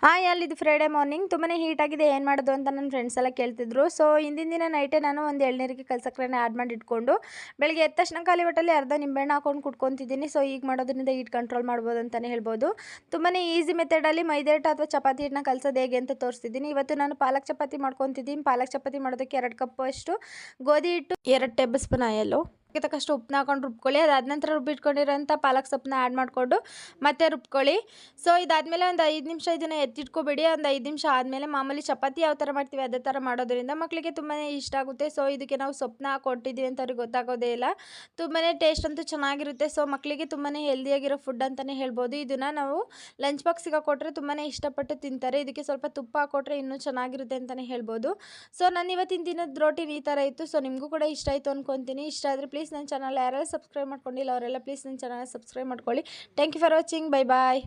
Hi ಇದು Friday morning ತುಂಬಾ heat ಆಗಿದೆ, ಏನು ಮಾಡೋದು ಅಂತ ನನ್ನ ಫ್ರೆಂಡ್ಸ್ ಎಲ್ಲ ಕೇಳ್ತಿದ್ರು. ಸೊ ಹಿಂದಿನ ದಿನ ನೈಟೇ ನಾನು ಒಂದು ಎಳ್ನೀರಿಗೆ ಕಲ್ಸಕ್ರೆನ ಆ್ಯಡ್ ಮಾಡಿ ಇಟ್ಕೊಂಡು ಬೆಳಗ್ಗೆ ಎದ್ದ ತಕ್ಷಣ ಖಾಲಿ ಹೊಟ್ಟೆಲಿ ಅರ್ಧ ನಿಂಬೆಹಣ್ಣು ಹಾಕೊಂಡು ಕುಡ್ಕೊತಿದ್ದೀನಿ. ಸೊ ಈಗ ಮಾಡೋದ್ರಿಂದ ಹೀಟ್ ಕಂಟ್ರೋಲ್ ಮಾಡ್ಬೋದು ಅಂತಲೇ ಹೇಳ್ಬೋದು. ತುಂಬಾ ಈಸಿ ಮೆಥಡಲ್ಲಿ ಮೈದಾ ಹಿಟ್ಟು ಅಥವಾ ಚಪಾತಿ ಹಿಟ್ಟನ್ನ ಕಲ್ಸೋದು ಹೇಗೆ ಅಂತ ತೋರಿಸ್ತಿದ್ದೀನಿ. ಇವತ್ತು ನಾನು ಪಾಲಕ್ ಚಪಾತಿ ಮಾಡ್ಕೊತಿದ್ದೀನಿ. ಪಾಲಕ್ ಚಪಾತಿ ಮಾಡೋದಕ್ಕೆ 2 ಕಪ್ ಅಷ್ಟು ಗೋಧಿ ಹಿಟ್ಟು, 2 ಟೇಬಲ್ ಸ್ಪೂನ್ ಆಯಲ್ಲು, ತಕ್ಕಷ್ಟು ಉಪ್ಪನ್ನ ಹಾಕೊಂಡು ರುಬ್ಕೊಳ್ಳಿ. ಅದಾದ ನಂತರ ರುಬ್ಬಿಟ್ಕೊಂಡಿರೋಂಥ ಪಾಲಕ್ ಸೊಪ್ಪನ್ನ ಆ್ಯಡ್ ಮಾಡಿಕೊಂಡು ಮತ್ತೆ ರುಬ್ಕೊಳ್ಳಿ. ಸೊ ಇದಾದಮೇಲೆ ಒಂದು 5 ನಿಮಿಷ ಇದನ್ನು ಎತ್ತಿಟ್ಕೊಬೇಡಿ. ಒಂದು 5 ನಿಮಿಷ ಆದಮೇಲೆ ಮಾಮೂಲಿ ಚಪಾತಿ ಯಾವ ಥರ ಮಾಡ್ತೀವಿ ಅದೇ ಥರ ಮಾಡೋದ್ರಿಂದ ಮಕ್ಕಳಿಗೆ ತುಂಬಾ ಇಷ್ಟ ಆಗುತ್ತೆ. ಸೊ ಇದಕ್ಕೆ ನಾವು ಸೊಪ್ಪನ್ನ ಕೊಟ್ಟಿದ್ದೀವಿ ಅಂತ ಅವ್ರಿಗೆ ಗೊತ್ತಾಗೋದೇ ಇಲ್ಲ. ತುಂಬಾ ಟೇಸ್ಟ್ ಅಂತೂ ಚೆನ್ನಾಗಿರುತ್ತೆ. ಸೊ ಮಕ್ಕಳಿಗೆ ತುಂಬಾ ಹೆಲ್ದಿಯಾಗಿರೋ ಫುಡ್ ಅಂತಲೇ ಹೇಳ್ಬೋದು. ಇದನ್ನು ನಾವು ಲಂಚ್ ಬಾಕ್ಸಿಗೆ ಕೊಟ್ಟರೆ ತುಂಬಾ ಇಷ್ಟಪಟ್ಟು ತಿಂತಾರೆ. ಇದಕ್ಕೆ ಸ್ವಲ್ಪ ತುಪ್ಪ ಹಾಕೊಟ್ರೆ ಇನ್ನೂ ಚೆನ್ನಾಗಿರುತ್ತೆ ಅಂತಲೇ ಹೇಳ್ಬೋದು. ಸೊ ನಾನು ಇವತ್ತಿನ ದಿನದ ರೋಟೀನ್ ಈ ಥರ ಇತ್ತು. ಸೊ ನಿಮಗೂ ಕೂಡ ಇಷ್ಟ ಆಯಿತು ಅಂದ್ಕೊತೀನಿ. ಇಷ್ಟ ಆದರೆ ಪ್ಲೀಸ್ ನನ್ನ ಚಾನಲ್ ಯಾರೆಲ್ಲ ಸಬ್ಸ್ಕ್ರೈಬ್ ಮಾಡ್ಕೊಂಡಿಲ್ಲ ಅವರೆಲ್ಲ ಪ್ಲೀಸ್ ನನ್ನ ಚಾನಲ್ ಸಬ್ಸ್ಕ್ರೈಬ್ ಮಾಡ್ಕೊಳ್ಳಿ. Thank you for watching. Bye bye.